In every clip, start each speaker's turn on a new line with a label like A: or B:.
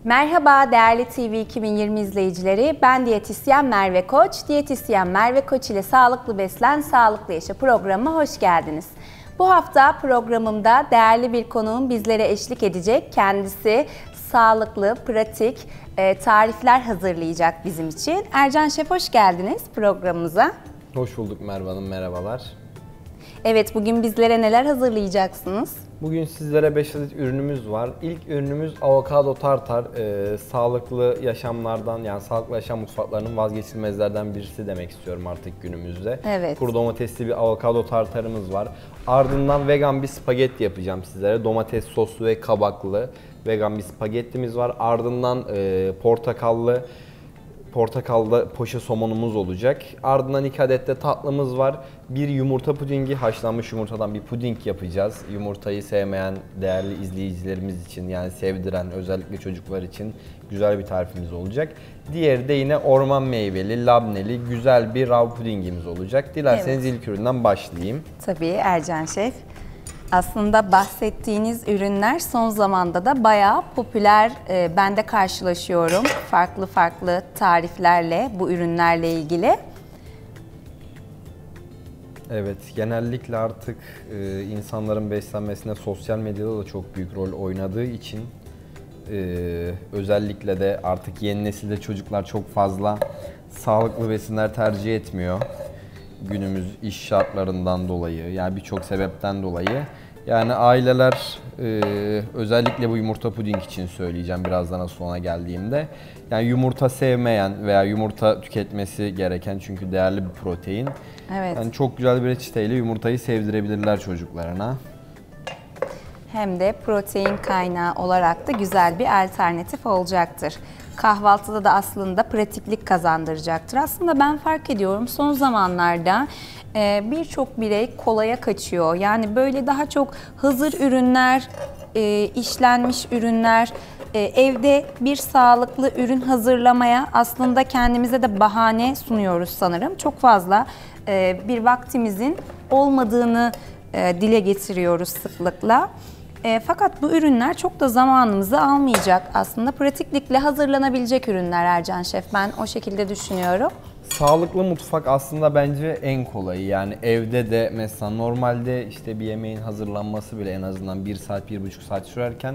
A: Merhaba değerli TV 2020 izleyicileri, ben diyetisyen Merve Koç. Diyetisyen Merve Koç ile Sağlıklı Beslen, Sağlıklı Yaşa programına hoş geldiniz. Bu hafta programımda değerli bir konuğum bizlere eşlik edecek. Kendisi sağlıklı, pratik tarifler hazırlayacak bizim için. Ercan Şef, hoş geldiniz programımıza.
B: Hoş bulduk Merve Hanım, merhabalar.
A: Evet, bugün bizlere neler hazırlayacaksınız?
B: Bugün sizlere 5 adet ürünümüz var. İlk ürünümüz avokado tartar. Sağlıklı yaşamlardan, yani sağlıklı yaşam mutfaklarının vazgeçilmezlerden birisi demek istiyorum artık günümüzde.
A: Evet.
B: Kuru domatesli bir avokado tartarımız var. Ardından vegan bir spagetti yapacağım sizlere. Domates soslu ve kabaklı vegan bir spagettimiz var. Ardından portakallı poşe somonumuz olacak. Ardından 2 adet de tatlımız var. Bir yumurta pudingi, haşlanmış yumurtadan bir puding yapacağız. Yumurtayı sevmeyen değerli izleyicilerimiz için, yani sevdiren özellikle çocuklar için güzel bir tarifimiz olacak. Diğeri de yine orman meyveli, labneli güzel bir raw pudingimiz olacak. Dilerseniz ilk üründen başlayayım.
A: Tabii Ercan Şef. Aslında bahsettiğiniz ürünler son zamanda da bayağı popüler. Ben de karşılaşıyorum farklı tariflerle, bu ürünlerle ilgili.
B: Evet, genellikle artık insanların beslenmesine sosyal medyada da çok büyük rol oynadığı için özellikle de artık yeni nesilde çocuklar çok fazla sağlıklı besinler tercih etmiyor. Günümüz iş şartlarından dolayı, yani birçok sebepten dolayı. Yani aileler özellikle bu yumurta puding için söyleyeceğim birazdan sonra geldiğimde. Yani yumurta sevmeyen veya yumurta tüketmesi gereken, çünkü değerli bir protein.
A: Evet.
B: Yani çok güzel bir reçeteyle yumurtayı sevdirebilirler çocuklarına.
A: Hem de protein kaynağı olarak da güzel bir alternatif olacaktır. Kahvaltıda da aslında pratiklik kazandıracaktır. Aslında ben fark ediyorum son zamanlarda birçok birey kolaya kaçıyor. Yani böyle daha çok hazır ürünler, işlenmiş ürünler, evde bir sağlıklı ürün hazırlamaya aslında kendimize de bahane sunuyoruz sanırım. Çok fazla bir vaktimizin olmadığını dile getiriyoruz sıklıkla. Fakat bu ürünler çok da zamanımızı almayacak aslında. Pratiklikle hazırlanabilecek ürünler Ercan Şef. Ben o şekilde düşünüyorum.
B: Sağlıklı mutfak aslında bence en kolayı. Yani evde de mesela normalde işte bir yemeğin hazırlanması bile en azından 1 saat, 1,5 saat sürerken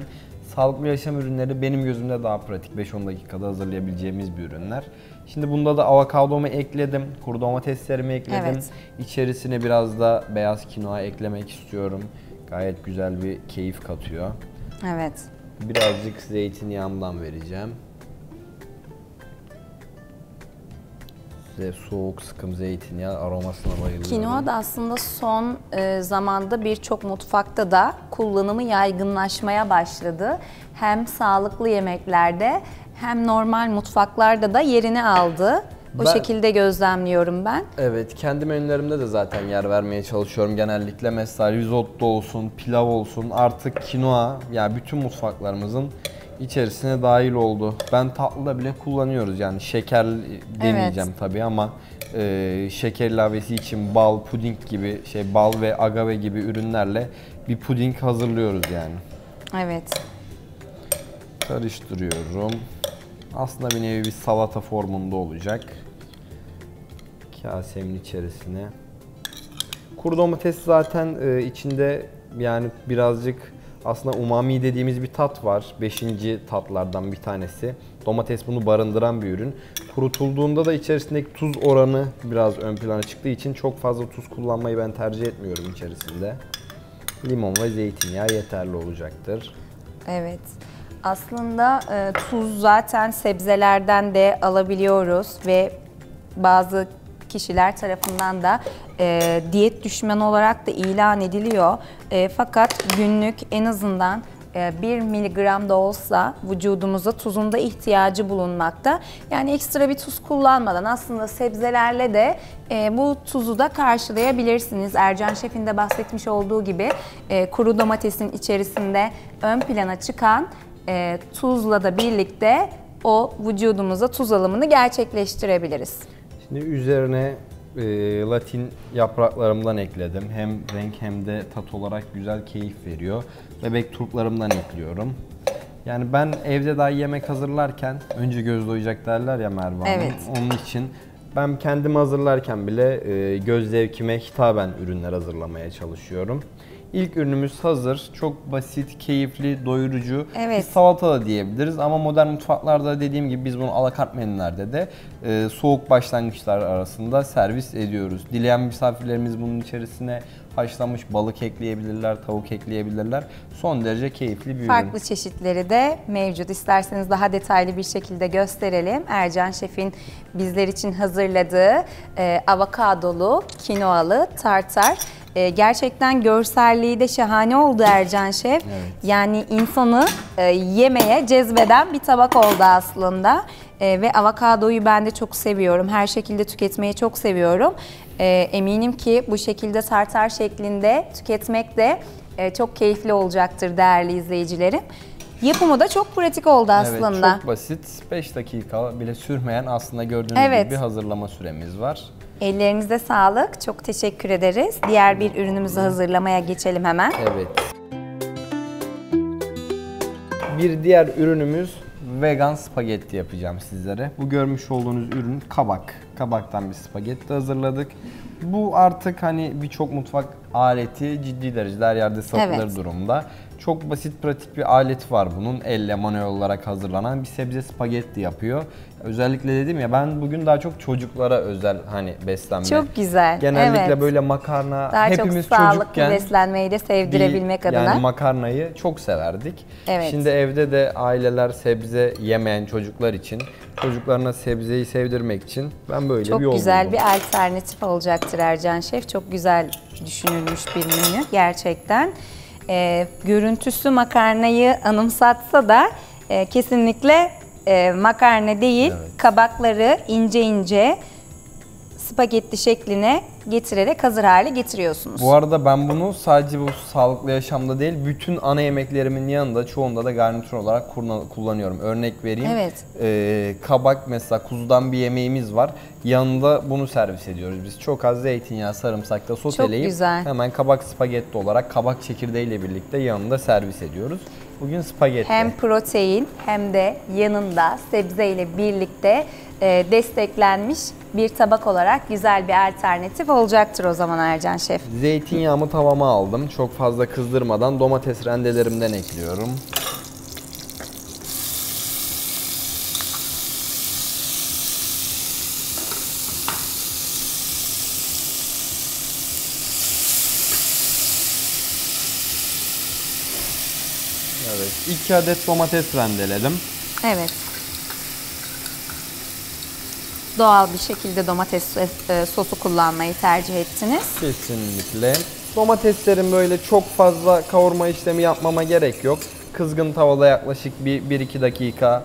B: sağlıklı yaşam ürünleri benim gözümde daha pratik. 5-10 dakikada hazırlayabileceğimiz bir ürünler. Şimdi bunda da avokadomu ekledim, kuru domateslerimi ekledim.
A: Evet.
B: İçerisine biraz da beyaz kinoa eklemek istiyorum. Gayet güzel bir keyif katıyor.
A: Evet.
B: Birazcık zeytinyağımdan vereceğim. Size soğuk sıkım zeytinyağı aromasına bayılıyorum.
A: Kinoa da aslında son zamanda birçok mutfakta da kullanımı yaygınlaşmaya başladı. Hem sağlıklı yemeklerde hem normal mutfaklarda da yerini aldı. O şekilde gözlemliyorum ben.
B: Evet, kendi menülerimde de zaten yer vermeye çalışıyorum genellikle. Mesela risotto olsun, pilav olsun, artık kinoa, yani bütün mutfaklarımızın içerisine dahil oldu. Ben tatlıda bile kullanıyoruz, yani şeker demeyeceğim tabii ama şeker ilavesi için bal, puding gibi bal ve agave gibi ürünlerle bir puding hazırlıyoruz yani.
A: Evet.
B: Karıştırıyorum. Aslında bir nevi bir salata formunda olacak. Kasemin içerisine. Kuru domates zaten içinde yani birazcık aslında umami dediğimiz bir tat var. 5. tatlardan bir tanesi. Domates bunu barındıran bir ürün. Kurutulduğunda da içerisindeki tuz oranı biraz ön plana çıktığı için çok fazla tuz kullanmayı ben tercih etmiyorum içerisinde. Limon ve zeytinyağı yeterli olacaktır.
A: Evet. Aslında tuz zaten sebzelerden de alabiliyoruz ve bazı kişiler tarafından da diyet düşmanı olarak da ilan ediliyor. Fakat günlük en azından 1 miligram da olsa vücudumuza tuzun da ihtiyacı bulunmakta. Yani ekstra bir tuz kullanmadan aslında sebzelerle de bu tuzu da karşılayabilirsiniz. Ercan Şef'in de bahsetmiş olduğu gibi kuru domatesin içerisinde ön plana çıkan tuzla da birlikte o vücudumuza tuz alımını gerçekleştirebiliriz.
B: Şimdi üzerine latin yapraklarımdan ekledim. Hem renk hem de tat olarak güzel keyif veriyor. Bebek turplarımdan ekliyorum. Yani ben evde daha yemek hazırlarken önce göz doyacak derler ya Merve Hanım.
A: Evet.
B: Onun için ben kendim hazırlarken bile göz zevkime hitaben ürünler hazırlamaya çalışıyorum. İlk ürünümüz hazır. Çok basit, keyifli, doyurucu
A: Evet.
B: bir salata da diyebiliriz. Ama modern mutfaklarda dediğim gibi biz bunu alakart menülerde de soğuk başlangıçlar arasında servis ediyoruz. Dileyen misafirlerimiz bunun içerisine haşlanmış balık ekleyebilirler, tavuk ekleyebilirler. Son derece keyifli bir ürün.
A: Farklı çeşitleri de mevcut. İsterseniz daha detaylı bir şekilde gösterelim. Ercan Şef'in bizler için hazırladığı avokadolu, kinoalı tartar. Gerçekten görselliği de şahane oldu Ercan Şef.
B: Evet.
A: Yani insanı yemeye cezbeden bir tabak oldu aslında. Ve avokadoyu ben de çok seviyorum. Her şekilde tüketmeyi çok seviyorum. Eminim ki bu şekilde tartar şeklinde tüketmek de çok keyifli olacaktır değerli izleyicilerim. Yapımı da çok pratik oldu aslında.
B: Evet, çok basit. 5 dakika bile sürmeyen aslında gördüğünüz gibi bir hazırlama süremiz var.
A: Ellerinize sağlık. Çok teşekkür ederiz. Diğer bir ürünümüzü hazırlamaya geçelim hemen.
B: Evet. Bir diğer ürünümüz vegan spagetti yapacağım sizlere. Bu görmüş olduğunuz ürün kabak. Kabaktan bir spagetti hazırladık. Bu artık hani birçok mutfak aleti ciddi derecede her yerde satılır durumda. Çok basit, pratik bir alet var bunun. Elle manuel olarak hazırlanan bir sebze spagetti yapıyor. Özellikle dedim ya, ben bugün daha çok çocuklara özel hani beslenme.
A: Çok güzel.
B: Genellikle böyle makarna,
A: daha
B: hepimiz
A: çok sağlıklı
B: çocukken
A: beslenmeyi de sevdirebilmek adına.
B: Yani makarnayı çok severdik.
A: Evet.
B: Şimdi evde de aileler sebze yemeyen çocuklar için, çocuklarına sebzeyi sevdirmek için ben böyle
A: çok
B: bir yol
A: güzel
B: buldum.
A: bir alternatif olacaktır Ercan Şef. Çok güzel düşünülmüş bir menü gerçekten. Görüntüsü makarnayı anımsatsa da kesinlikle makarna değil, kabakları ince ince spagetti şekline getirerek hazır hale getiriyorsunuz.
B: Bu arada ben bunu sadece bu sağlıklı yaşamda değil, bütün ana yemeklerimin yanında çoğunda da garnitür olarak kullanıyorum. Örnek vereyim.
A: Evet.
B: Kabak mesela, kuzudan bir yemeğimiz var. Yanında bunu servis ediyoruz. Biz çok az zeytinyağı, sarımsakla soteleyip hemen kabak spagetti olarak kabak çekirdeğiyle birlikte yanında servis ediyoruz. Bugün spagetti.
A: Hem protein hem de yanında sebzeyle birlikte desteklenmiş bir tabak olarak güzel bir alternatif olacaktır o zaman Ercan Şef.
B: Zeytinyağımı tavama aldım. Çok fazla kızdırmadan domates rendelerimden ekliyorum. Evet, 2 adet domates rendeledim.
A: Evet. Doğal bir şekilde domates sosu kullanmayı tercih ettiniz.
B: Kesinlikle. Domateslerin böyle çok fazla kavurma işlemi yapmama gerek yok. Kızgın tavada yaklaşık bir 1-2 dakika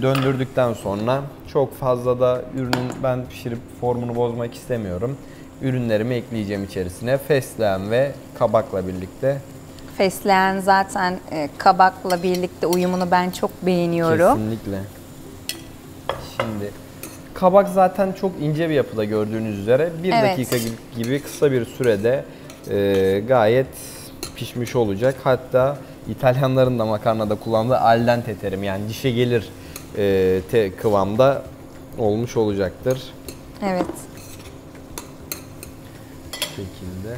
B: döndürdükten sonra, çok fazla da ürünün ben pişirip formunu bozmak istemiyorum. Ürünlerimi ekleyeceğim içerisine. Fesleğen ve kabakla birlikte.
A: Fesleğen zaten kabakla birlikte uyumunu ben çok beğeniyorum.
B: Kesinlikle. Şimdi kabak zaten çok ince bir yapıda gördüğünüz üzere. 1 dakika gibi kısa bir sürede gayet pişmiş olacak. Hatta İtalyanların da makarnada kullandığı al dente terim, yani dişe gelir kıvamda olmuş olacaktır.
A: Evet.
B: Bu şekilde.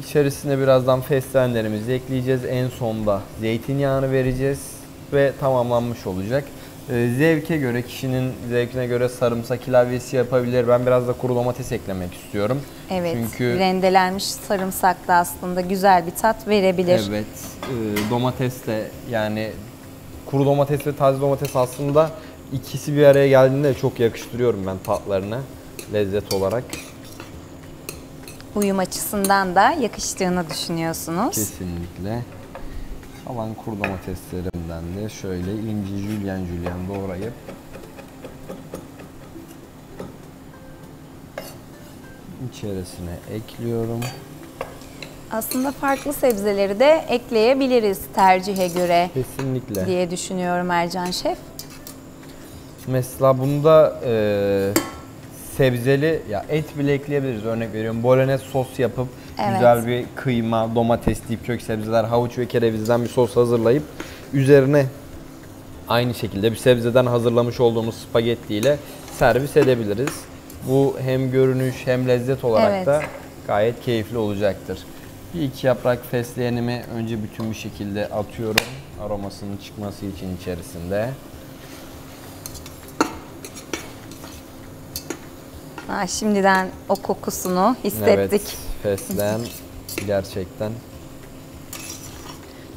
B: İçerisine birazdan fesleğenlerimizi ekleyeceğiz. En sonda zeytinyağını vereceğiz ve tamamlanmış olacak. Zevke göre, kişinin zevkine göre sarımsak ilavesi yapabilir. Ben biraz da kuru domates eklemek istiyorum.
A: Evet.
B: Çünkü
A: rendelenmiş sarımsak da aslında güzel bir tat verebilir.
B: Evet. Domates de, yani kuru domates ve taze domates aslında ikisi bir araya geldiğinde çok yakıştırıyorum ben tatlarını, lezzet olarak.
A: Uyum açısından da yakıştığını düşünüyorsunuz.
B: Kesinlikle. Kalan kuru domateslerimden de şöyle ince jülyen doğrayıp içerisine ekliyorum.
A: Aslında farklı sebzeleri de ekleyebiliriz tercihe göre.
B: Kesinlikle.
A: Diye düşünüyorum Ercan Şef.
B: Mesela bunda sebzeli, ya et bile ekleyebiliriz. Örnek veriyorum, bolognese sos yapıp
A: Evet.
B: güzel bir kıyma, domatesli, kök sebzeler, havuç ve kerevizden bir sos hazırlayıp üzerine aynı şekilde bir sebzeden hazırlamış olduğumuz spagetti ile servis edebiliriz. Bu hem görünüş hem lezzet olarak da gayet keyifli olacaktır. Bir iki yaprak fesleğenimi önce bütün bir şekilde atıyorum. Aromasının çıkması için içerisinde.
A: Şimdiden o kokusunu hissettik.
B: Evet, fesleğen gerçekten.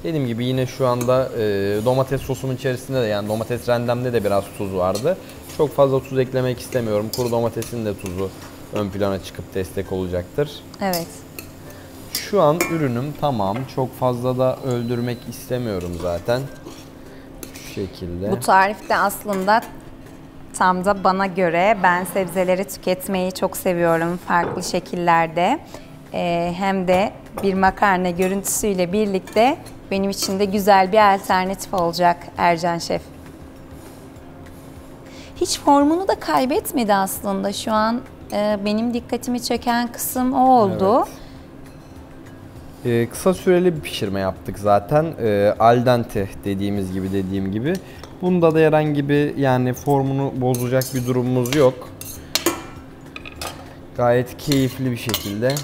B: Dediğim gibi yine şu anda domates sosumun içerisinde de, yani domates rendemde de biraz tuz vardı. Çok fazla tuz eklemek istemiyorum. Kuru domatesin de tuzu ön plana çıkıp destek olacaktır.
A: Evet.
B: Şu an ürünüm tamam. Çok fazla da öldürmek istemiyorum zaten. Şu şekilde.
A: Bu tarifte aslında tam da bana göre, ben sebzeleri tüketmeyi çok seviyorum farklı şekillerde. Hem de bir makarna görüntüsüyle birlikte benim için de güzel bir alternatif olacak Ercan Şef. Hiç formunu da kaybetmedi aslında. Şu an benim dikkatimi çeken kısım o oldu.
B: Evet. Kısa süreli bir pişirme yaptık zaten. Al dente dediğim gibi. Bunda da herhangi bir, yani formunu bozacak bir durumumuz yok. Gayet keyifli bir şekilde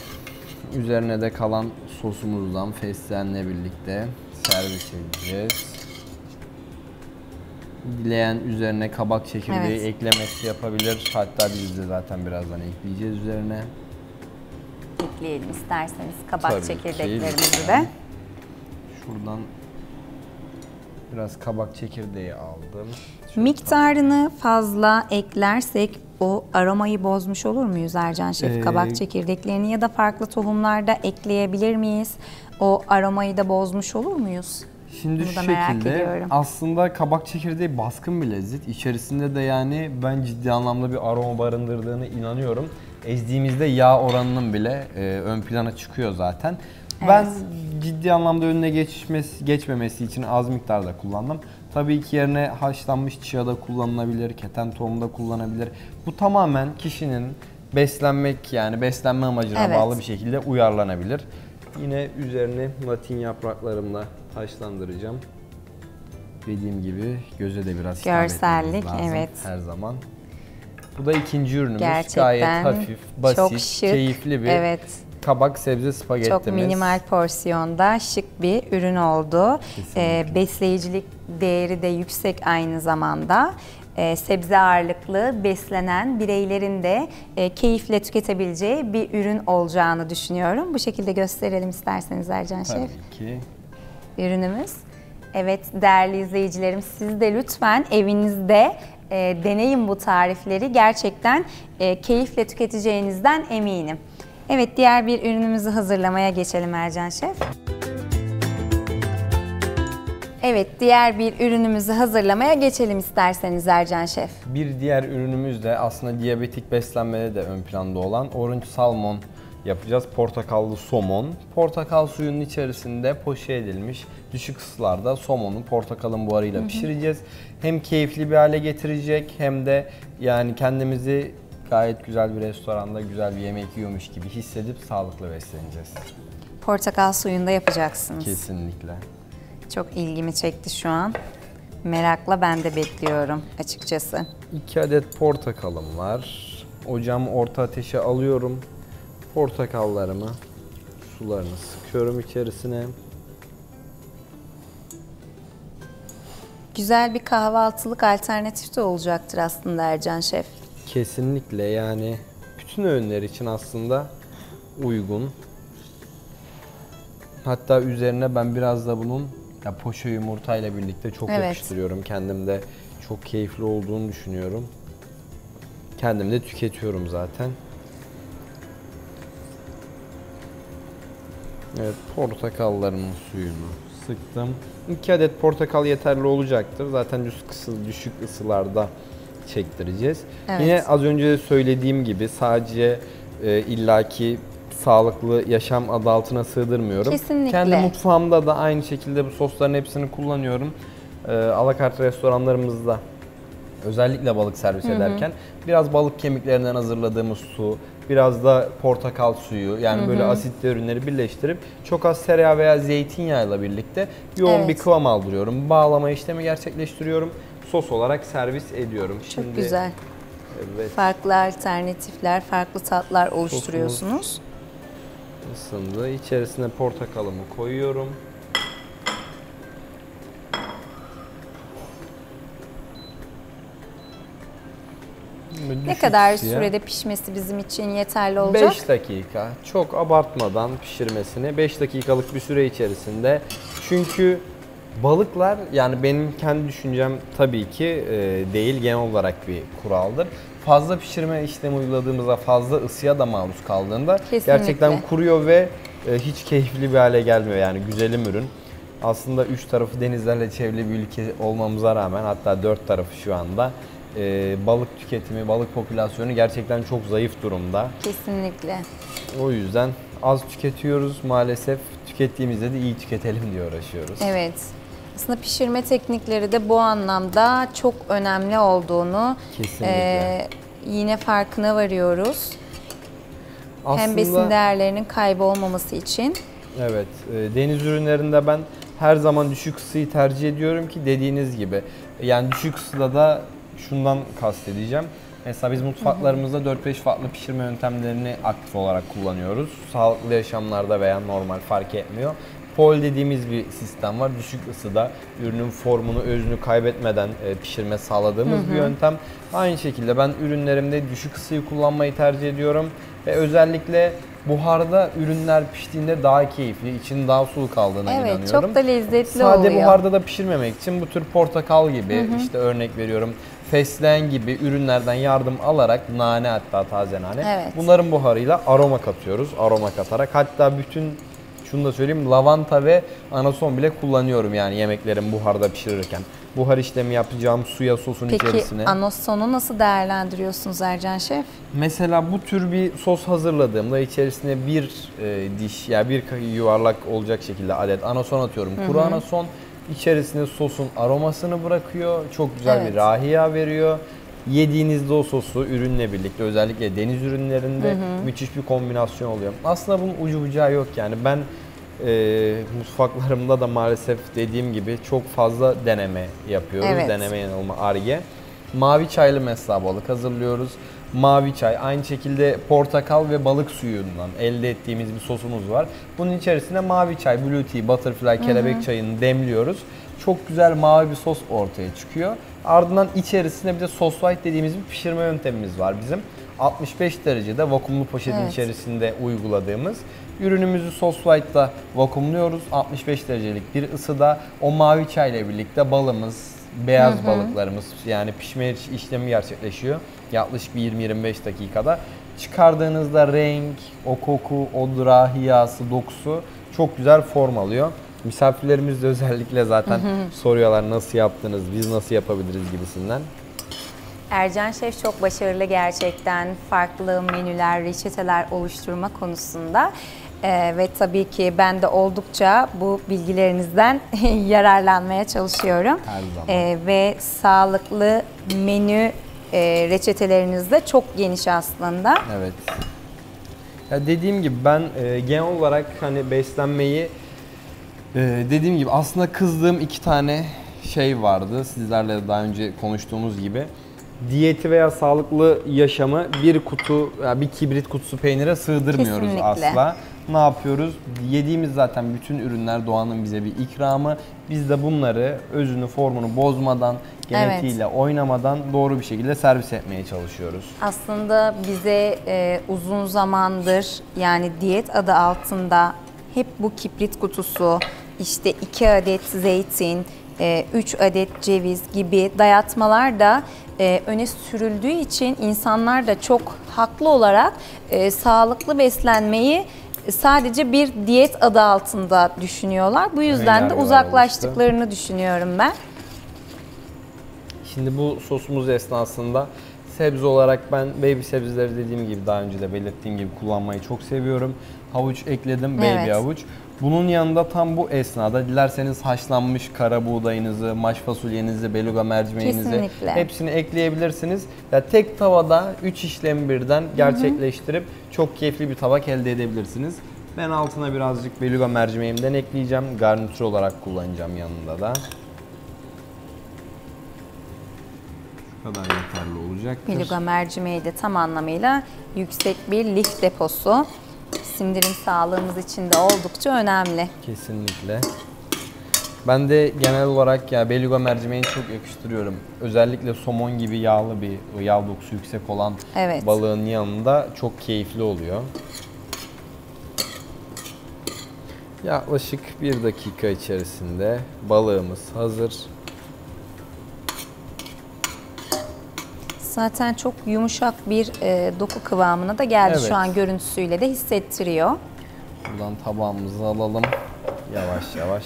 B: üzerine de kalan sosumuzdan fesleğenle birlikte servis edeceğiz. Dileyen üzerine kabak çekirdeği eklemesi yapabilir. Hatta biz de zaten birazdan ekleyeceğiz üzerine.
A: Ekleyelim isterseniz kabak
B: Tabii
A: çekirdeklerimizi de.
B: Şuradan biraz kabak çekirdeği aldım.
A: Miktarını fazla eklersek o aromayı bozmuş olur muyuz Ercan Şef? Kabak çekirdeklerini ya da farklı tohumlarda ekleyebilir miyiz? O aromayı da bozmuş olur muyuz?
B: Şimdi
A: Bunu
B: şu
A: da merak
B: şekilde,
A: ediyorum.
B: aslında kabak çekirdeği baskın bir lezzet. İçerisinde de yani ben ciddi anlamda bir aroma barındırdığını inanıyorum. Ezdiğimizde yağ oranının bile ön plana çıkıyor zaten. Evet. Ben ciddi anlamda önüne geçmemesi için az miktarda kullandım. Tabii ki yerine haşlanmış chia da kullanılabilir, keten tohumu da kullanabilir. Bu tamamen kişinin beslenme amacına bağlı bir şekilde uyarlanabilir. Yine üzerini latin yapraklarımla taşlandıracağım. Dediğim gibi göze de biraz
A: görsellik,
B: lazım her zaman. Bu da ikinci ürünümüz.
A: Gerçekten
B: gayet hafif, basit,
A: çok şık,
B: keyifli bir kabak sebze spagettimiz.
A: Çok minimal porsiyonda şık bir ürün oldu. Besleyicilik değeri de yüksek aynı zamanda. Sebze ağırlıklı beslenen bireylerin de keyifle tüketebileceği bir ürün olacağını düşünüyorum. Bu şekilde gösterelim isterseniz Ercan Şef.
B: Tabii ki.
A: Ürünümüz. Evet değerli izleyicilerim, siz de lütfen evinizde deneyin bu tarifleri. Gerçekten keyifle tüketeceğinizden eminim. Evet, diğer bir ürünümüzü hazırlamaya geçelim Ercan Şef. Evet, diğer bir ürünümüzü hazırlamaya geçelim isterseniz Ercan Şef.
B: Bir diğer ürünümüz de aslında diyabetik beslenmede de ön planda olan orange salmon yapacağız. Portakallı somon. Portakal suyunun içerisinde poşe edilmiş düşük ısılarda somonu portakalın buharıyla pişireceğiz. Hem keyifli bir hale getirecek hem de yani kendimizi gayet güzel bir restoranda güzel bir yemek yiyormuş gibi hissedip sağlıklı besleneceğiz.
A: Portakal suyunda yapacaksınız.
B: Kesinlikle.
A: Çok ilgimi çekti şu an. Merakla ben de bekliyorum açıkçası.
B: 2 adet portakalım var. Ocağımı orta ateşe alıyorum. Portakallarımı, sularını sıkıyorum içerisine.
A: Güzel bir kahvaltılık alternatif de olacaktır aslında Ercan Şef.
B: Kesinlikle, yani bütün öğünler için aslında uygun. Hatta üzerine ben biraz da bunun poşe yumurtayla birlikte çok yakıştırıyorum. Kendim de çok keyifli olduğunu düşünüyorum. Kendim de tüketiyorum zaten. Evet, portakallarımın suyunu sıktım. 2 adet portakal yeterli olacaktır. Zaten düşük ısılarda çektireceğiz. Evet. Yine az önce de söylediğim gibi sadece illaki sağlıklı yaşam adı altına sığdırmıyorum.
A: Kesinlikle.
B: Kendi mutfağımda da aynı şekilde bu sosların hepsini kullanıyorum. Alakart restoranlarımızda özellikle balık servis ederken biraz balık kemiklerinden hazırladığımız su, biraz da portakal suyu, yani böyle asitli ürünleri birleştirip çok az tereyağı veya zeytinyağıyla birlikte yoğun bir kıvam aldırıyorum. Bağlama işlemi gerçekleştiriyorum. Sos olarak servis ediyorum.
A: Çok güzel.
B: Evet.
A: Farklı alternatifler, farklı tatlar oluşturuyorsunuz.
B: Isındı. İçerisine portakalımı koyuyorum.
A: Ne kadar sürede pişmesi bizim için yeterli olacak?
B: 5 dakika. Çok abartmadan pişirmesini 5 dakikalık bir süre içerisinde. Çünkü balıklar, yani benim kendi düşüncem tabii ki değil, genel olarak bir kuraldır. Fazla pişirme işlemi uyguladığımızda, fazla ısıya da maruz kaldığında gerçekten kuruyor ve hiç keyifli bir hale gelmiyor. Yani güzelim ürün. Aslında 3 tarafı denizlerle çevrili bir ülke olmamıza rağmen, hatta 4 tarafı şu anda, balık tüketimi, balık popülasyonu gerçekten çok zayıf durumda.
A: Kesinlikle.
B: O yüzden az tüketiyoruz maalesef. Tükettiğimizde de iyi tüketelim diye uğraşıyoruz.
A: Evet. Aslında pişirme teknikleri de bu anlamda çok önemli olduğunu yine farkına varıyoruz.
B: Aslında,
A: hem besin değerlerinin kaybolmaması için.
B: Evet, deniz ürünlerinde ben her zaman düşük ısıyı tercih ediyorum ki dediğiniz gibi. Yani düşük ısıda da şundan kastedeceğim. Mesela biz mutfaklarımızda 4-5 farklı pişirme yöntemlerini aktif olarak kullanıyoruz. Sağlıklı yaşamlarda veya normal fark etmiyor. Poêle dediğimiz bir sistem var. Düşük ısıda ürünün formunu, özünü kaybetmeden pişirme sağladığımız bir yöntem. Aynı şekilde ben ürünlerimde düşük ısıyı kullanmayı tercih ediyorum. Ve özellikle buharda ürünler piştiğinde daha keyifli, içinin daha sulu kaldığına inanıyorum.
A: Evet, çok da lezzetli
B: oluyor.
A: oluyor.
B: Buharda da pişirmemek için bu tür portakal gibi, işte örnek veriyorum, fesleğen gibi ürünlerden yardım alarak, nane, hatta taze nane, bunların buharıyla aroma katıyoruz. Aroma katarak, hatta şunu da söyleyeyim, lavanta ve anason bile kullanıyorum yani yemeklerin buharda pişirirken. Buhar işlemi yapacağım suya, sosun içerisine.
A: Peki anasonu nasıl değerlendiriyorsunuz Ercan Şef?
B: Mesela bu tür bir sos hazırladığımda içerisine bir diş, yani bir yuvarlak olacak şekilde adet anason atıyorum. Kuru anason içerisine sosun aromasını bırakıyor. Çok güzel bir rahiya veriyor. Yediğinizde o sosu ürünle birlikte, özellikle deniz ürünlerinde müthiş bir kombinasyon oluyor. Aslında bunun ucu bucağı yok yani. Ben mutfaklarımda da maalesef dediğim gibi çok fazla deneme yapıyoruz. Deneme yanılma, Ar-Ge. Mavi çaylı mesela balık hazırlıyoruz. Mavi çay, aynı şekilde portakal ve balık suyundan elde ettiğimiz bir sosumuz var. Bunun içerisine mavi çay, blue tea, butterfly, kelebek çayını demliyoruz. Çok güzel mavi bir sos ortaya çıkıyor. Ardından içerisine bir de sos white dediğimiz bir pişirme yöntemimiz var bizim. 65 derecede vakumlu poşetin içerisinde uyguladığımız. Ürünümüzü sos white'da vakumluyoruz. 65 derecelik bir ısıda o mavi çay ile birlikte balımız, beyaz balıklarımız, yani pişme işlemi gerçekleşiyor. Yaklaşık bir 20-25 dakikada. Çıkardığınızda renk, o koku, o rahiyası, dokusu çok güzel form alıyor. Misafirlerimiz de özellikle zaten soruyorlar nasıl yaptınız, biz nasıl yapabiliriz gibisinden.
A: Ercan Şef çok başarılı gerçekten, farklı menüler, reçeteler oluşturma konusunda. Ve tabii ki ben de oldukça bu bilgilerinizden yararlanmaya çalışıyorum.
B: Her zaman.
A: Ve sağlıklı menü reçeteleriniz de çok geniş aslında.
B: Evet. Ya dediğim gibi ben genel olarak hani beslenmeyi, dediğim gibi aslında kızdığım 2 tane şey vardı. Sizlerle daha önce konuştuğumuz gibi. Diyeti veya sağlıklı yaşamı bir kutu, bir kibrit kutusu peynire sığdırmıyoruz asla. Ne yapıyoruz? Yediğimiz zaten bütün ürünler doğanın bize bir ikramı. Biz de bunları özünü, formunu bozmadan, genetiğiyle oynamadan doğru bir şekilde servis etmeye çalışıyoruz.
A: Aslında bize uzun zamandır, yani diyet adı altında hep bu kibrit kutusu, işte 2 adet zeytin, 3 adet ceviz gibi dayatmalar da öne sürüldüğü için insanlar da çok haklı olarak sağlıklı beslenmeyi sadece bir diyet adı altında düşünüyorlar. Bu yüzden de uzaklaştıklarını düşünüyorum ben.
B: Şimdi bu sosumuz esnasında sebze olarak ben baby sebzeleri, dediğim gibi daha önce de belirttiğim gibi, kullanmayı çok seviyorum. Havuç ekledim, baby havuç. Bunun yanında tam bu esnada dilerseniz haşlanmış kara buğdayınızı, maş fasulyenizi, beluga mercimeğinizi
A: Kesinlikle.
B: hepsini ekleyebilirsiniz. Ya tek tavada 3 işlemi birden gerçekleştirip çok keyifli bir tabak elde edebilirsiniz. Ben altına birazcık beluga mercimeğimden ekleyeceğim. Garnitür olarak kullanacağım yanında da. Bu kadar yeterli olacaktır.
A: Beluga mercimeği de tam anlamıyla yüksek bir lif deposu. Sindirim sağlığımız için de oldukça önemli.
B: Kesinlikle. Ben de genel olarak ya beluga mercimeğini çok yakıştırıyorum. Özellikle somon gibi yağlı bir, yağ dokusu yüksek olan
A: Evet.
B: balığın yanında çok keyifli oluyor. Yaklaşık 1 dakika içerisinde balığımız hazır.
A: Zaten çok yumuşak bir doku kıvamına da geldi.
B: Evet.
A: Şu an görüntüsüyle de hissettiriyor.
B: Buradan tabağımızı alalım. Yavaş yavaş.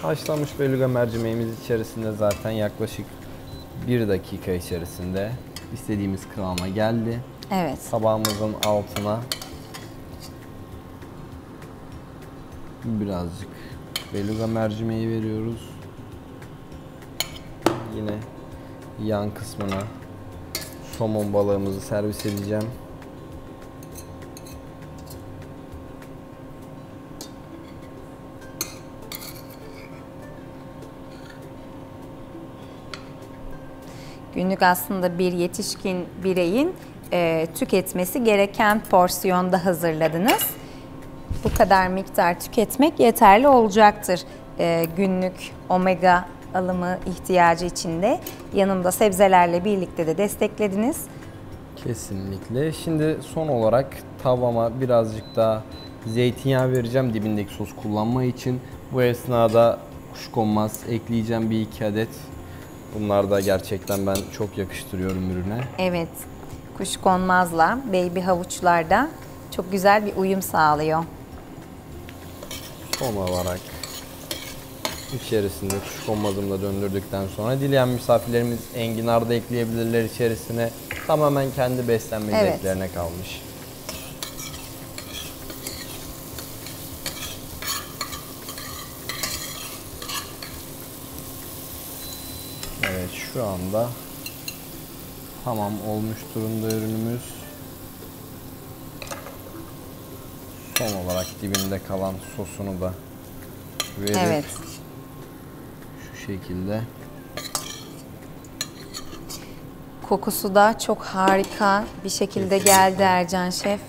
B: Haşlanmış beluga mercimeğimiz içerisinde zaten yaklaşık 1 dakika içerisinde istediğimiz kıvama geldi.
A: Evet.
B: Tabağımızın altına birazcık beluga mercimeği veriyoruz. Yine yan kısmına somon balığımızı servis edeceğim.
A: Günlük aslında bir yetişkin bireyin tüketmesi gereken porsiyonda hazırladınız. Bu kadar miktar tüketmek yeterli olacaktır. Günlük omega alımı ihtiyacı için de yanında sebzelerle birlikte de desteklediniz.
B: Kesinlikle. Şimdi son olarak tavama birazcık daha zeytinyağı vereceğim dibindeki sos kullanma için. Bu esnada kuşkonmaz ekleyeceğim 1-2 adet. Bunlar da gerçekten ben çok yakıştırıyorum ürüne.
A: Evet, kuşkonmazla baby havuçlarda çok güzel bir uyum sağlıyor.
B: Son olarak içerisinde kuşkonmazımı da döndürdükten sonra dileyen misafirlerimiz enginar da ekleyebilirler içerisine. Tamamen kendi beslenme zevklerine kalmış. Evet, şu anda tamam olmuş durumda ürünümüz. Son olarak dibinde kalan sosunu da verip
A: Evet.
B: şu şekilde.
A: Kokusu da çok harika bir şekilde geldi Ercan Şef.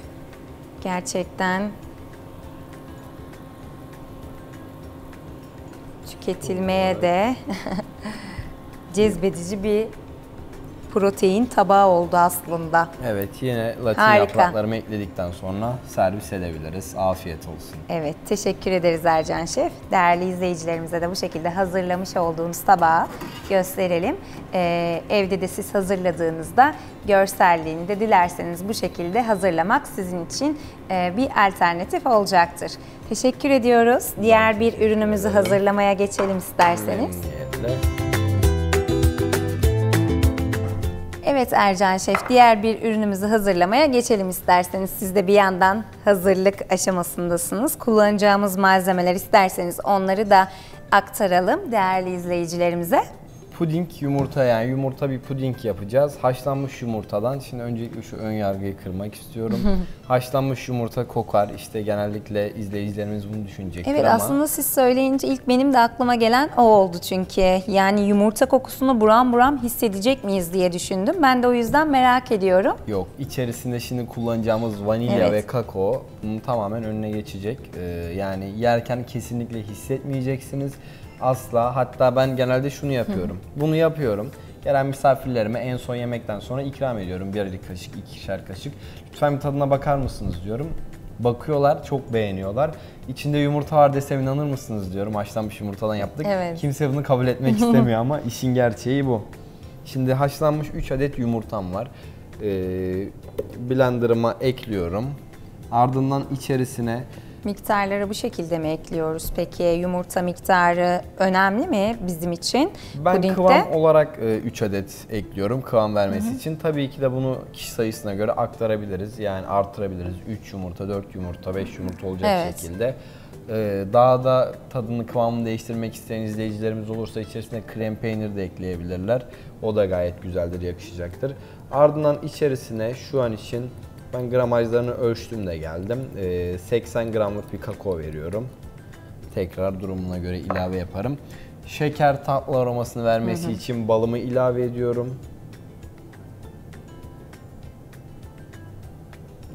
A: Gerçekten tüketilmeye de cezbedici bir protein tabağı oldu aslında.
B: Evet, yine latin
A: Harika.
B: yapraklarımı ekledikten sonra servis edebiliriz. Afiyet olsun.
A: Evet, teşekkür ederiz Ercan Şef. Değerli izleyicilerimize de bu şekilde hazırlamış olduğunuz tabağı gösterelim. Evde de siz hazırladığınızda görselliğini de dilerseniz bu şekilde hazırlamak sizin için bir alternatif olacaktır. Teşekkür ediyoruz. Diğer bir ürünümüzü hazırlamaya geçelim isterseniz.
B: Memnuniyetle.
A: Evet Ercan Şef, diğer bir ürünümüzü hazırlamaya geçelim isterseniz. Siz de bir yandan hazırlık aşamasındasınız. Kullanacağımız malzemeler isterseniz onları da aktaralım değerli izleyicilerimize.
B: Puding yumurta, yani yumurta bir puding yapacağız. Haşlanmış yumurtadan, şimdi öncelikle şu ön yargıyı kırmak istiyorum. Haşlanmış yumurta kokar, işte genellikle izleyicilerimiz bunu düşünecektir
A: Evet,
B: ama.
A: aslında siz söyleyince ilk benim de aklıma gelen o oldu çünkü. Yani yumurta kokusunu buram buram hissedecek miyiz diye düşündüm. Ben de o yüzden merak ediyorum.
B: Yok, içerisinde şimdi kullanacağımız vanilya
A: Evet.
B: ve kakao bunun tamamen önüne geçecek. Yani yerken kesinlikle hissetmeyeceksiniz. Asla. Hatta ben genelde şunu yapıyorum. Bunu yapıyorum. Gelen misafirlerime en son yemekten sonra ikram ediyorum. 1 kaşık, 2'şer kaşık. Lütfen bir tadına bakar mısınız diyorum. Bakıyorlar, çok beğeniyorlar. İçinde yumurta var desem inanır mısınız diyorum. Haşlanmış yumurtadan yaptık.
A: Evet.
B: Kimse bunu kabul etmek istemiyor ama işin gerçeği bu. Şimdi haşlanmış 3 adet yumurtam var. Blenderıma ekliyorum. Ardından içerisine
A: Miktarları bu şekilde mi ekliyoruz? Peki yumurta miktarı önemli mi bizim için?
B: ben
A: Pudingde?
B: kıvam olarak 3 adet ekliyorum kıvam vermesi için. Tabii ki de bunu kişi sayısına göre aktarabiliriz. Yani artırabiliriz. 3 yumurta, 4 yumurta, 5 yumurta olacak
A: Evet.
B: şekilde. Daha da tadını, kıvamını değiştirmek isteyen izleyicilerimiz olursa içerisine krem peynir de ekleyebilirler. O da gayet güzeldir, yakışacaktır. Ardından içerisine şu an için ben gramajlarını ölçtüm de geldim. 80 gramlık bir kakao veriyorum. Tekrar durumuna göre ilave yaparım. Şeker tatlı aromasını vermesi için balımı ilave ediyorum.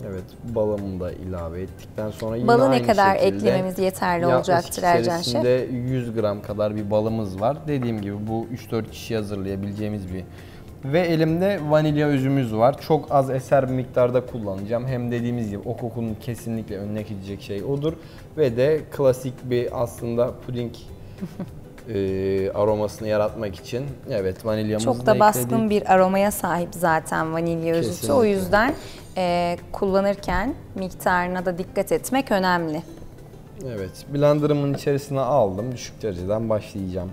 B: Evet, balımı da ilave ettikten sonra yine
A: Balı
B: aynı
A: ne kadar
B: şekilde
A: eklememiz yeterli olacaktır Ercan Şef?
B: içerisinde 100 gram kadar bir balımız var. Dediğim gibi bu 3-4 kişi hazırlayabileceğimiz bir. Ve elimde vanilya özümüz var. Çok az eser bir miktarda kullanacağım. Hem dediğimiz gibi o kokunun kesinlikle önüne geçecek şey odur. Ve de klasik bir aslında puding aromasını yaratmak için evet vanilyamızı
A: Çok
B: da
A: da baskın
B: ekledik.
A: bir aromaya sahip zaten vanilya özütü.
B: Kesinlikle.
A: O yüzden kullanırken miktarına da dikkat etmek önemli.
B: Evet, blenderımın içerisine aldım. Düşük dereceden başlayacağım.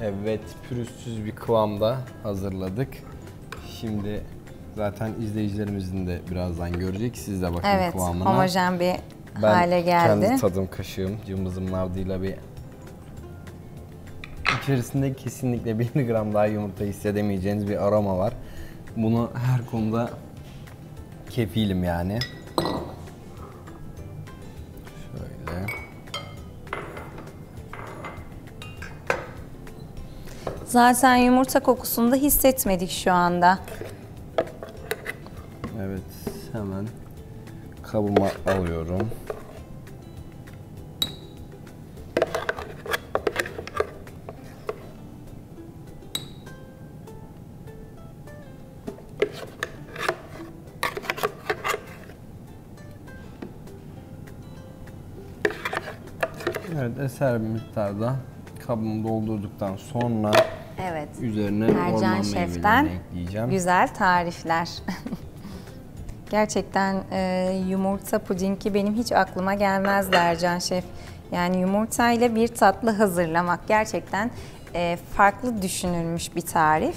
B: Evet, pürüzsüz bir kıvamda hazırladık. Şimdi zaten izleyicilerimizin de birazdan görecek. Siz de bakın
A: Evet,
B: kıvamına.
A: homojen bir
B: Ben
A: hale geldi.
B: kendi tadım kaşığım, cımbızımın ardıyla bir içerisinde kesinlikle 1 gram daha yumurta hissedemeyeceğiniz bir aroma var. Bunu her konuda kefilim yani. Şöyle.
A: Zaten yumurta kokusunu da hissetmedik şu anda.
B: Evet, hemen kabıma alıyorum. Evet, eser bir miktarda kabımı doldurduktan sonra
A: Evet.
B: üzerine
A: Ercan
B: orman
A: Şef'ten
B: meyvelerini ekleyeceğim.
A: güzel tarifler. Gerçekten yumurta pudingi benim hiç aklıma gelmezdi Ercan Şef. Yani yumurtayla bir tatlı hazırlamak gerçekten farklı düşünülmüş bir tarif.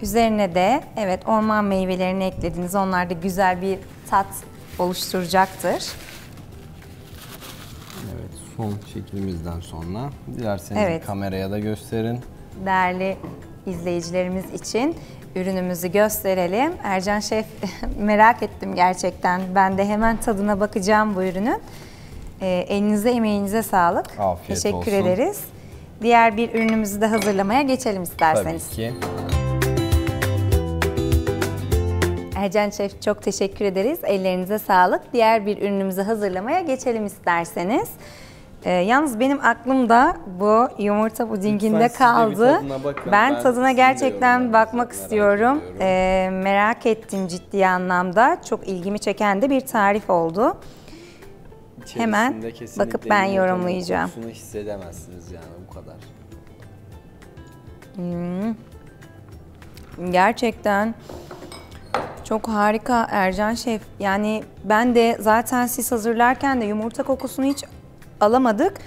A: Üzerine de evet orman meyvelerini eklediniz. Onlar da güzel bir tat oluşturacaktır.
B: Evet, son çekilimizden sonra dilerseniz
A: Evet.
B: kameraya da gösterin.
A: Değerli izleyicilerimiz için ürünümüzü gösterelim. Ercan Şef merak ettim gerçekten. Ben de hemen tadına bakacağım bu ürünün. Elinize emeğinize sağlık.
B: Afiyet
A: Teşekkür
B: olsun.
A: ederiz. Diğer bir ürünümüzü de hazırlamaya geçelim isterseniz.
B: Tabii ki.
A: Ercan Şef çok teşekkür ederiz. Ellerinize sağlık. Diğer bir ürünümüzü hazırlamaya geçelim isterseniz. Yalnız benim aklımda bu yumurta pudinginde
B: Lütfen siz de bir
A: kaldı.
B: tadına bakın.
A: Ben tadına
B: sizin de
A: gerçekten
B: yorumlarınızı
A: bakmak
B: merak
A: istiyorum.
B: ediyorum.
A: Merak ettim ciddi anlamda. Çok ilgimi çeken de bir tarif oldu. Hemen
B: İçerisinde kesinlikle
A: bakıp ben
B: yumurtanın
A: yorumlayacağım.
B: kokusunu hissedemezsiniz yani bu kadar.
A: Gerçekten çok harika Ercan Şef. Yani ben de zaten siz hazırlarken de yumurta kokusunu hiç alamadık.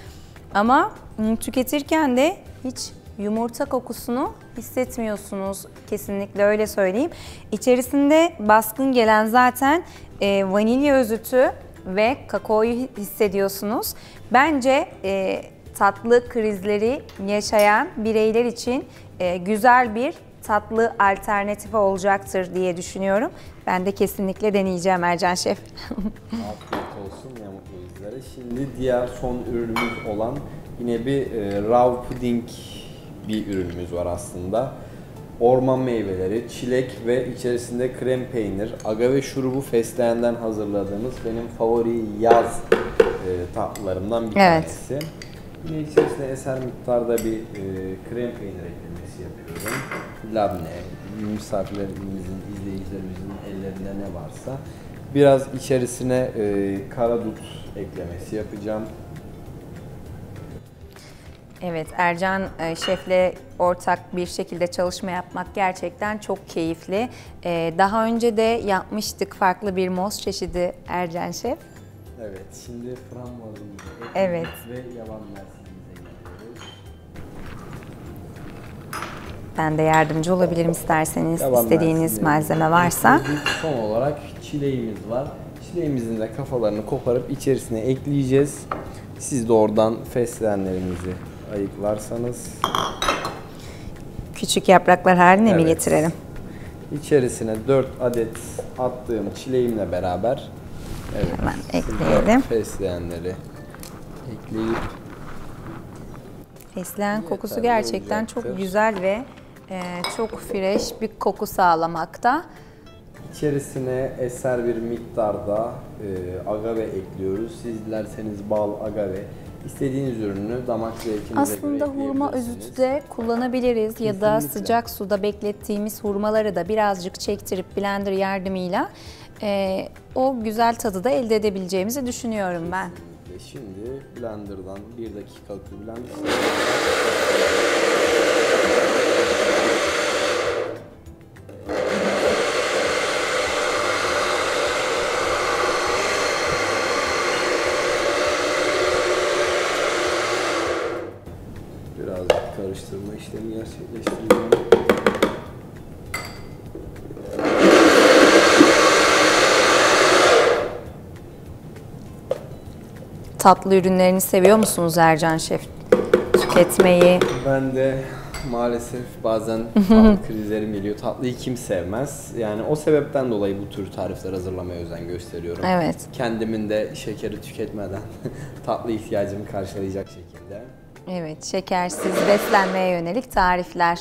A: Ama tüketirken de hiç yumurta kokusunu hissetmiyorsunuz. Kesinlikle öyle söyleyeyim. İçerisinde baskın gelen zaten vanilya özütü ve kakaoyu hissediyorsunuz. Bence tatlı krizleri yaşayan bireyler için güzel bir tatlı alternatifi olacaktır diye düşünüyorum. Ben de kesinlikle deneyeceğim Ercan Şef.
B: Afiyet olsun ya mutlu bizlere. Şimdi diğer son ürünümüz olan yine bir raw pudding bir ürünümüz var aslında. Orman meyveleri, çilek ve içerisinde krem peynir, agave şurubu fesleğenden hazırladığımız benim favori yaz tatlılarımdan bir tanesi. Yine içerisine eser miktarda bir krem peynir eklemesi yapıyorum. Labne, misafirlerimizin, izleyicilerimizin ellerinde ne varsa. Biraz içerisine karadut eklemesi yapacağım.
A: Evet, Ercan Şef'le ortak bir şekilde çalışma yapmak gerçekten çok keyifli. Daha önce de yapmıştık farklı bir muz çeşidi Ercan Şef.
B: Evet, şimdi frambuazımızı
A: Evet.
B: ve yaban mersinize geliyoruz.
A: Ben de yardımcı olabilirim isterseniz.
B: Yaban
A: İstediğiniz
B: mersinleri
A: malzeme varsa.
B: ekledik. Son olarak çileğimiz var. Çileğimizin de kafalarını koparıp içerisine ekleyeceğiz. Siz de oradan fesleğenlerimizi ayıklarsanız.
A: Küçük yapraklar haline mi
B: Evet.
A: getirelim?
B: İçerisine 4 adet attığım çileğimle beraber
A: Hemen
B: siz de
A: ekleyelim.
B: fesleğenleri ekleyip
A: Fesleğen kokusu
B: yeterli
A: gerçekten
B: olacaktır.
A: çok güzel ve çok fresh bir koku sağlamakta.
B: İçerisine eser bir miktarda agave ekliyoruz. Siz dilerseniz bal, agave, istediğiniz ürünü damak zevkinize göre
A: Aslında hurma
B: ekleyebilirsiniz.
A: özütü de kullanabiliriz ya da
B: Kesinlikle.
A: sıcak suda beklettiğimiz hurmaları da birazcık çektirip blender yardımıyla o güzel tadı da elde edebileceğimizi düşünüyorum ben.
B: Ve şimdi blenderdan 1 dakikalık bir blender. Birazcık karıştırma işlemi gerçekleştireceğim.
A: Tatlı ürünlerini seviyor musunuz Ercan Şef? Tüketmeyi.
B: Ben de maalesef bazen tatlı krizlerim geliyor. Tatlıyı kim sevmez? Yani o sebepten dolayı bu tür tarifler hazırlamaya özen gösteriyorum.
A: Evet.
B: Kendimin de şekeri tüketmeden tatlı ihtiyacımı karşılayacak şekilde.
A: Evet, şekersiz beslenmeye yönelik tarifler.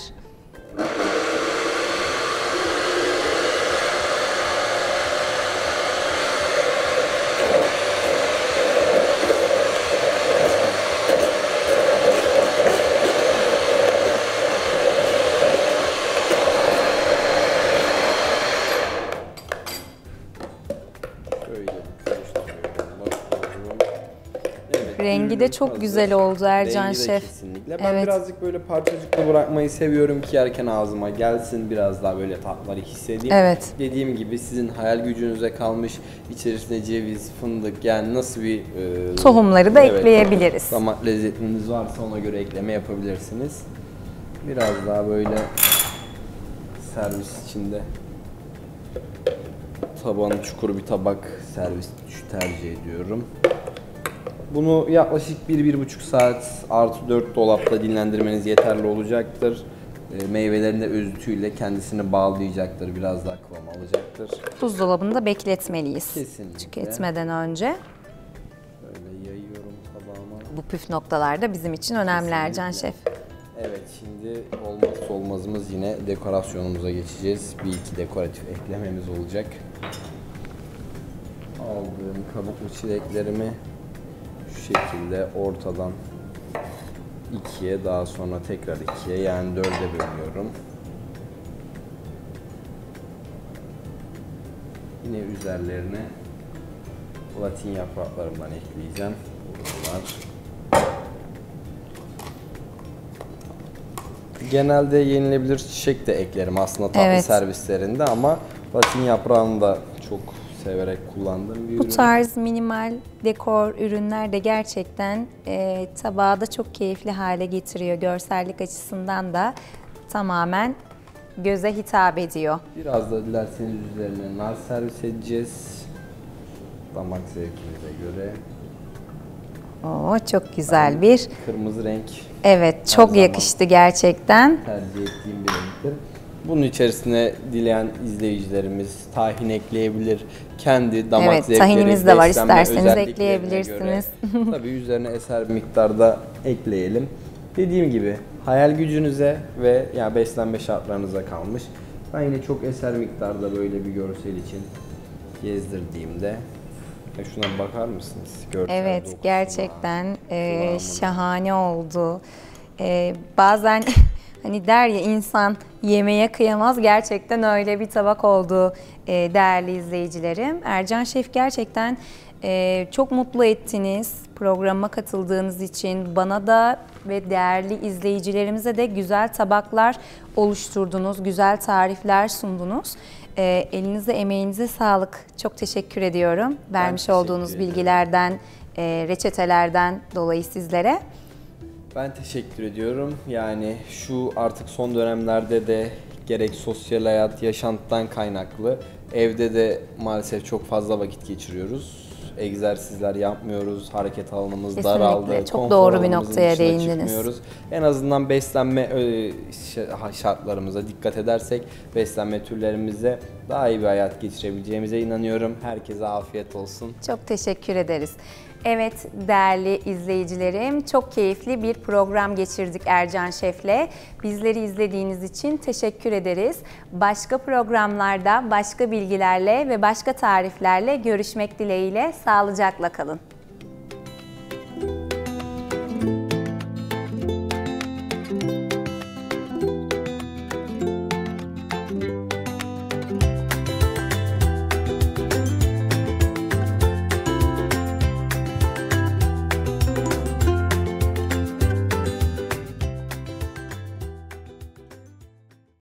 B: Böyle bir karıştırıyorum. Bakıyorum. Evet,
A: Rengi de
B: ürünüm
A: çok
B: hazır.
A: güzel oldu Ercan
B: Rengi de
A: Şef.
B: kesinlikle. Ben
A: Evet.
B: birazcık böyle parçacıklı bırakmayı seviyorum ki yerken ağzıma gelsin. Biraz daha böyle tatları hissedeyim.
A: Evet.
B: Dediğim gibi sizin hayal gücünüze kalmış. İçerisinde ceviz, fındık, yani nasıl bir
A: Tohumları da ekleyebiliriz.
B: damak lezzetiniz varsa ona göre ekleme yapabilirsiniz. Biraz daha böyle servis içinde tabanı çukur bir tabak servis tercih ediyorum. Bunu yaklaşık 1-1,5 saat artı 4 dolapta dinlendirmeniz yeterli olacaktır. Meyvelerin de özütüyle kendisini bağlayacaktır. Biraz daha kıvam alacaktır.
A: Buzdolabında bekletmeliyiz.
B: Kesinlikle.
A: Tüketmeden önce.
B: Böyle yayıyorum tabağıma.
A: Bu püf noktalar da bizim için önemli Ercan Şef.
B: Evet, şimdi olmazsa olmazımız yine dekorasyonumuza geçeceğiz. Bir iki dekoratif eklememiz olacak. Aldığım kabuklu çileklerimi şu şekilde ortadan ikiye, daha sonra tekrar ikiye, yani 4'e bölüyorum. Yine üzerlerine latin yapraklarımdan ekleyeceğim. Bunlar. Genelde yenilebilir çiçek de eklerim aslında tatlı
A: Evet.
B: servislerinde, ama latin yaprağını da çok severek kullandığım bir ürün.
A: Bu tarz minimal dekor ürünler de gerçekten tabağı da çok keyifli hale getiriyor. Görsellik açısından da tamamen göze hitap ediyor.
B: Biraz da dilerseniz üzerine nar servis edeceğiz. Damak zevkinize göre.
A: Oo, çok güzel bir.
B: Kırmızı renk
A: Evet, çok
B: zaman
A: yakıştı gerçekten.
B: tercih ettiğim bir renktir. Bunun içerisine dileyen izleyicilerimiz tahin ekleyebilir. Kendi damak
A: Evet,
B: zevkleri,
A: tahinimiz de var.
B: beslenme
A: İsterseniz
B: özelliklerine
A: ekleyebilirsiniz.
B: göre tabii üzerine eser bir miktarda ekleyelim. Dediğim gibi hayal gücünüze ve yani beslenme şartlarınıza kalmış. Ben yine çok eser miktarda böyle bir görsel için gezdirdiğimde şuna bakar mısınız? Görsel
A: Evet,
B: dokusuna,
A: gerçekten
B: kıvamına.
A: şahane oldu. Bazen hani der ya, insan yemeğe kıyamaz. Gerçekten öyle bir tabak oldu değerli izleyicilerim. Ercan Şef, gerçekten çok mutlu ettiniz programa katıldığınız için. Bana da ve değerli izleyicilerimize de güzel tabaklar oluşturdunuz, güzel tarifler sundunuz. Elinize, emeğinize sağlık. Çok teşekkür ediyorum. Vermiş
B: teşekkür
A: olduğunuz
B: ederim.
A: bilgilerden, reçetelerden dolayı sizlere.
B: Ben teşekkür ediyorum. Yani şu artık son dönemlerde de gerek sosyal hayat, yaşantıdan kaynaklı evde de maalesef çok fazla vakit geçiriyoruz. Egzersizler yapmıyoruz, hareket alanımız
A: Kesinlikle.
B: daraldı.
A: Çok
B: konfor
A: doğru bir
B: alanımızın
A: noktaya
B: dışına
A: değindiniz.
B: çıkmıyoruz. En azından beslenme şartlarımıza dikkat edersek beslenme türlerimize daha iyi bir hayat geçirebileceğimize inanıyorum. Herkese afiyet olsun.
A: Çok teşekkür ederiz. Evet değerli izleyicilerim, çok keyifli bir program geçirdik Ercan Şef'le. Bizleri izlediğiniz için teşekkür ederiz. Başka programlarda, başka bilgilerle ve başka tariflerle görüşmek dileğiyle sağlıcakla kalın.